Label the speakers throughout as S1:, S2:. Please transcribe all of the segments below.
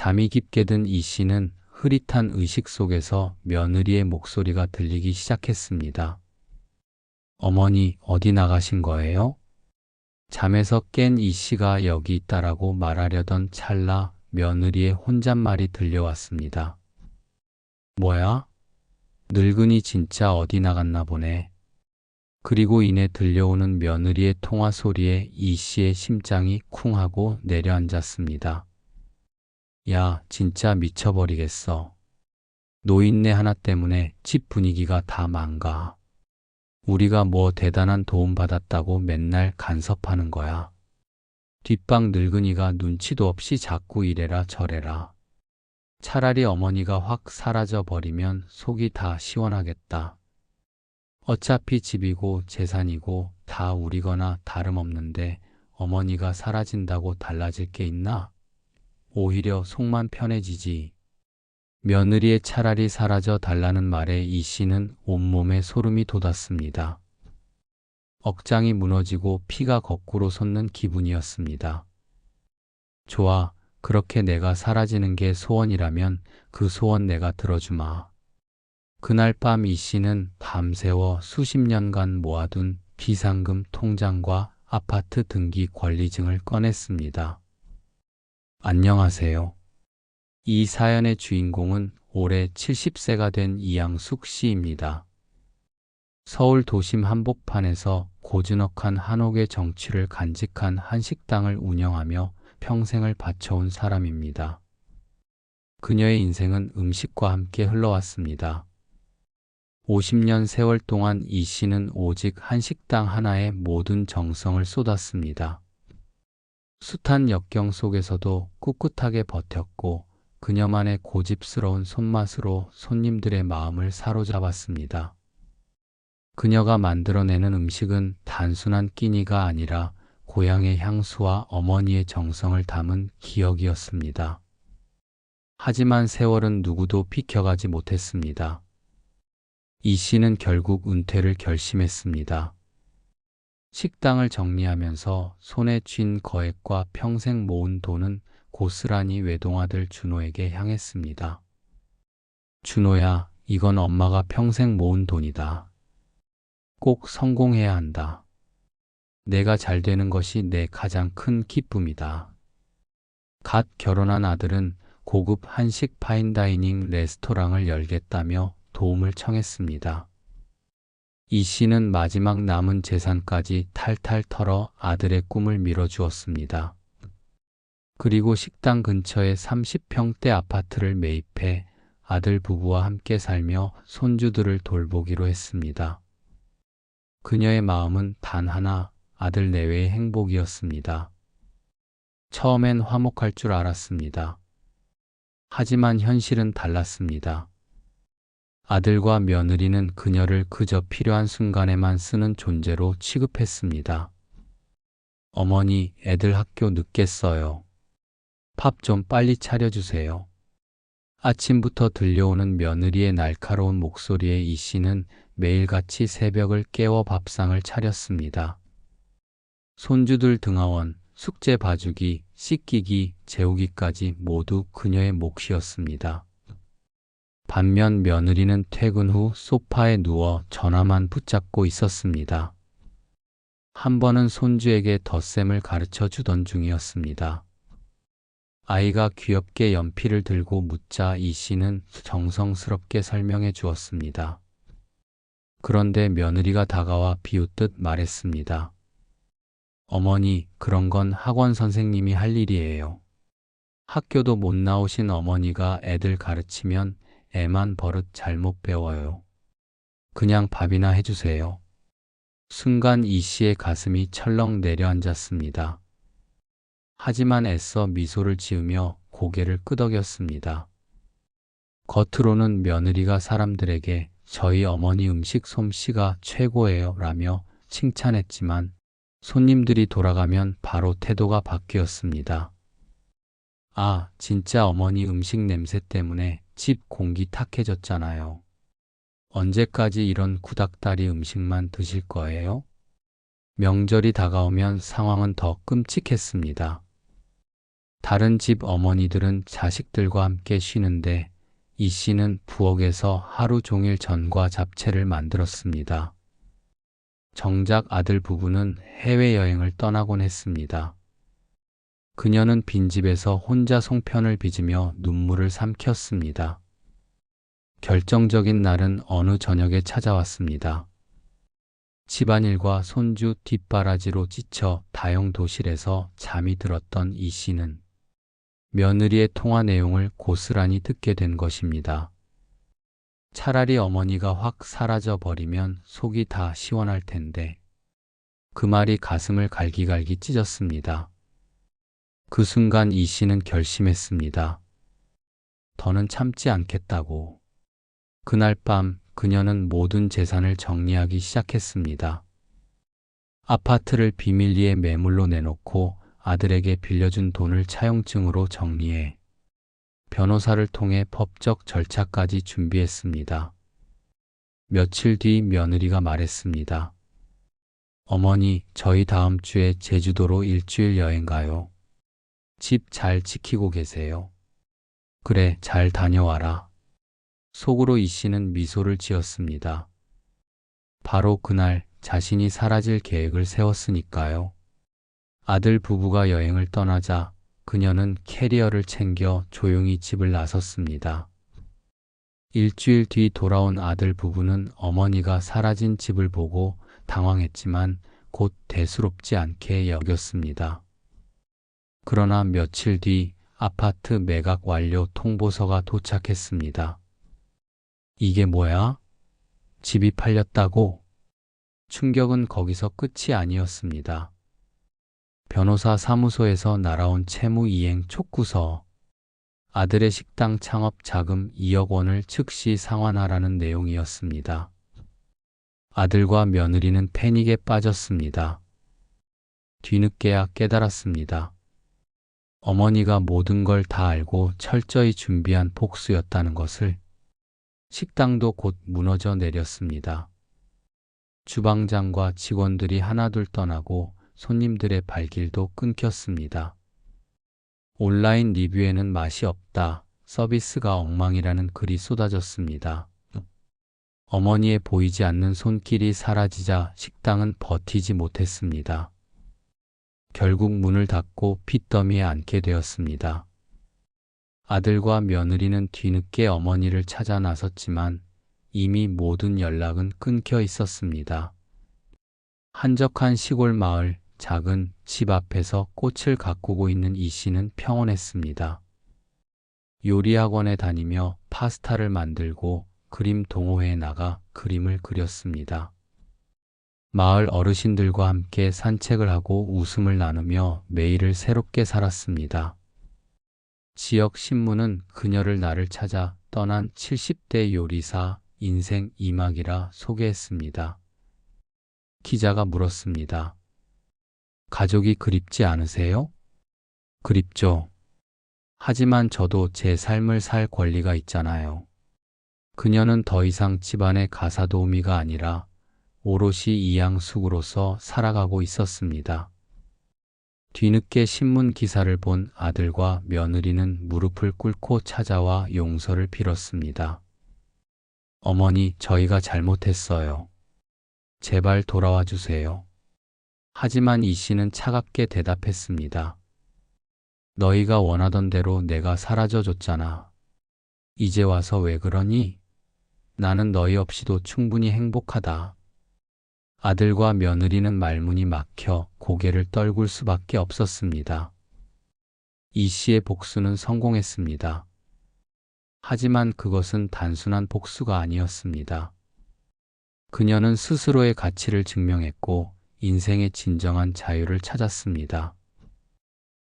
S1: 잠이 깊게 든 이 씨는 흐릿한 의식 속에서 며느리의 목소리가 들리기 시작했습니다. 어머니, 어디 나가신 거예요? 잠에서 깬 이 씨가 여기 있다라고 말하려던 찰나 며느리의 혼잣말이 들려왔습니다. 뭐야? 늙은이 진짜 어디 나갔나 보네. 그리고 이내 들려오는 며느리의 통화 소리에 이 씨의 심장이 쿵 하고 내려앉았습니다. 야, 진짜 미쳐버리겠어. 노인네 하나 때문에 집 분위기가 다 망가. 우리가 뭐 대단한 도움 받았다고 맨날 간섭하는 거야. 뒷방 늙은이가 눈치도 없이 자꾸 이래라 저래라. 차라리 어머니가 확 사라져 버리면 속이 다 시원하겠다. 어차피 집이고 재산이고 다 우리거나 다름없는데 어머니가 사라진다고 달라질 게 있나? 오히려 속만 편해지지. 며느리의 차라리 사라져 달라는 말에 이 씨는 온몸에 소름이 돋았습니다. 억장이 무너지고 피가 거꾸로 솟는 기분이었습니다. 좋아, 그렇게 내가 사라지는 게 소원이라면 그 소원 내가 들어주마. 그날 밤 이 씨는 밤새워 수십 년간 모아둔 비상금 통장과 아파트 등기 권리증을 꺼냈습니다. 안녕하세요. 이 사연의 주인공은 올해 70세가 된 이양숙 씨입니다. 서울 도심 한복판에서 고즈넉한 한옥의 정취를 간직한 한식당을 운영하며 평생을 바쳐온 사람입니다. 그녀의 인생은 음식과 함께 흘러왔습니다. 50년 세월 동안 이 씨는 오직 한식당 하나에 모든 정성을 쏟았습니다. 숱한 역경 속에서도 꿋꿋하게 버텼고 그녀만의 고집스러운 손맛으로 손님들의 마음을 사로잡았습니다. 그녀가 만들어내는 음식은 단순한 끼니가 아니라 고향의 향수와 어머니의 정성을 담은 기억이었습니다. 하지만 세월은 누구도 비켜가지 못했습니다. 이 씨는 결국 은퇴를 결심했습니다. 식당을 정리하면서 손에 쥔 거액과 평생 모은 돈은 고스란히 외동아들 준호에게 향했습니다. 준호야, 이건 엄마가 평생 모은 돈이다. 꼭 성공해야 한다. 내가 잘 되는 것이 내 가장 큰 기쁨이다. 갓 결혼한 아들은 고급 한식 파인다이닝 레스토랑을 열겠다며 도움을 청했습니다. 이 씨는 마지막 남은 재산까지 탈탈 털어 아들의 꿈을 밀어주었습니다. 그리고 식당 근처에 30평대 아파트를 매입해 아들 부부와 함께 살며 손주들을 돌보기로 했습니다. 그녀의 마음은 단 하나, 아들 내외의 행복이었습니다. 처음엔 화목할 줄 알았습니다. 하지만 현실은 달랐습니다. 아들과 며느리는 그녀를 그저 필요한 순간에만 쓰는 존재로 취급했습니다. 어머니, 애들 학교 늦겠어요. 밥 좀 빨리 차려주세요. 아침부터 들려오는 며느리의 날카로운 목소리에 이 씨는 매일같이 새벽을 깨워 밥상을 차렸습니다. 손주들 등하원, 숙제 봐주기, 씻기기, 재우기까지 모두 그녀의 몫이었습니다. 반면 며느리는 퇴근 후 소파에 누워 전화만 붙잡고 있었습니다. 한 번은 손주에게 덧셈을 가르쳐 주던 중이었습니다. 아이가 귀엽게 연필을 들고 묻자 이 씨는 정성스럽게 설명해 주었습니다. 그런데 며느리가 다가와 비웃듯 말했습니다. 어머니, 그런 건 학원 선생님이 할 일이에요. 학교도 못 나오신 어머니가 애들 가르치면 애만 버릇 잘못 배워요. 그냥 밥이나 해주세요. 순간 이 씨의 가슴이 철렁 내려앉았습니다. 하지만 애써 미소를 지으며 고개를 끄덕였습니다. 겉으로는 며느리가 사람들에게 저희 어머니 음식 솜씨가 최고예요 라며 칭찬했지만 손님들이 돌아가면 바로 태도가 바뀌었습니다. 아, 진짜 어머니 음식 냄새 때문에 집 공기 탁해졌잖아요. 언제까지 이런 구닥다리 음식만 드실 거예요? 명절이 다가오면 상황은 더 끔찍했습니다. 다른 집 어머니들은 자식들과 함께 쉬는데 이 씨는 부엌에서 하루 종일 전과 잡채를 만들었습니다. 정작 아들 부부는 해외여행을 떠나곤 했습니다. 그녀는 빈집에서 혼자 송편을 빚으며 눈물을 삼켰습니다. 결정적인 날은 어느 저녁에 찾아왔습니다. 집안일과 손주 뒷바라지로 지쳐 다용도실에서 잠이 들었던 이 씨는 며느리의 통화 내용을 고스란히 듣게 된 것입니다. 차라리 어머니가 확 사라져 버리면 속이 다 시원할 텐데. 그 말이 가슴을 갈기갈기 찢었습니다. 그 순간 이 씨는 결심했습니다. 더는 참지 않겠다고. 그날 밤 그녀는 모든 재산을 정리하기 시작했습니다. 아파트를 비밀리에 매물로 내놓고 아들에게 빌려준 돈을 차용증으로 정리해 변호사를 통해 법적 절차까지 준비했습니다. 며칠 뒤 며느리가 말했습니다. 어머니, 저희 다음 주에 제주도로 일주일 여행 가요. 집 잘 지키고 계세요. 그래, 잘 다녀와라. 속으로 이 씨는 미소를 지었습니다. 바로 그날 자신이 사라질 계획을 세웠으니까요. 아들 부부가 여행을 떠나자 그녀는 캐리어를 챙겨 조용히 집을 나섰습니다. 일주일 뒤 돌아온 아들 부부는 어머니가 사라진 집을 보고 당황했지만 곧 대수롭지 않게 여겼습니다. 그러나 며칠 뒤 아파트 매각 완료 통보서가 도착했습니다. 이게 뭐야? 집이 팔렸다고? 충격은 거기서 끝이 아니었습니다. 변호사 사무소에서 날아온 채무이행 촉구서, 아들의 식당 창업 자금 2억 원을 즉시 상환하라는 내용이었습니다. 아들과 며느리는 패닉에 빠졌습니다. 뒤늦게야 깨달았습니다. 어머니가 모든 걸 다 알고 철저히 준비한 복수였다는 것을. 식당도 곧 무너져 내렸습니다. 주방장과 직원들이 하나둘 떠나고 손님들의 발길도 끊겼습니다. 온라인 리뷰에는 맛이 없다, 서비스가 엉망이라는 글이 쏟아졌습니다. 어머니의 보이지 않는 손길이 사라지자 식당은 버티지 못했습니다. 결국 문을 닫고 핏더미에 앉게 되었습니다. 아들과 며느리는 뒤늦게 어머니를 찾아 나섰지만 이미 모든 연락은 끊겨 있었습니다. 한적한 시골 마을, 작은 집 앞에서 꽃을 가꾸고 있는 이 씨는 평온했습니다. 요리학원에 다니며 파스타를 만들고 그림 동호회에 나가 그림을 그렸습니다. 마을 어르신들과 함께 산책을 하고 웃음을 나누며 매일을 새롭게 살았습니다. 지역 신문은 그녀를 나를 찾아 떠난 70대 요리사 인생 2막이라 소개했습니다. 기자가 물었습니다. 가족이 그립지 않으세요? 그립죠. 하지만 저도 제 삶을 살 권리가 있잖아요. 그녀는 더 이상 집안의 가사도우미가 아니라 오롯이 이양숙으로서 살아가고 있었습니다. 뒤늦게 신문 기사를 본 아들과 며느리는 무릎을 꿇고 찾아와 용서를 빌었습니다. 어머니, 저희가 잘못했어요. 제발 돌아와 주세요. 하지만 이 씨는 차갑게 대답했습니다. 너희가 원하던 대로 내가 사라져 줬잖아. 이제 와서 왜 그러니? 나는 너희 없이도 충분히 행복하다. 아들과 며느리는 말문이 막혀 고개를 떨굴 수밖에 없었습니다. 이 씨의 복수는 성공했습니다. 하지만 그것은 단순한 복수가 아니었습니다. 그녀는 스스로의 가치를 증명했고 인생의 진정한 자유를 찾았습니다.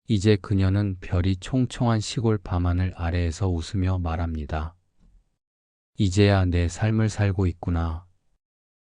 S1: 이제 그녀는 별이 총총한 시골 밤하늘 아래에서 웃으며 말합니다. 이제야 내 삶을 살고 있구나.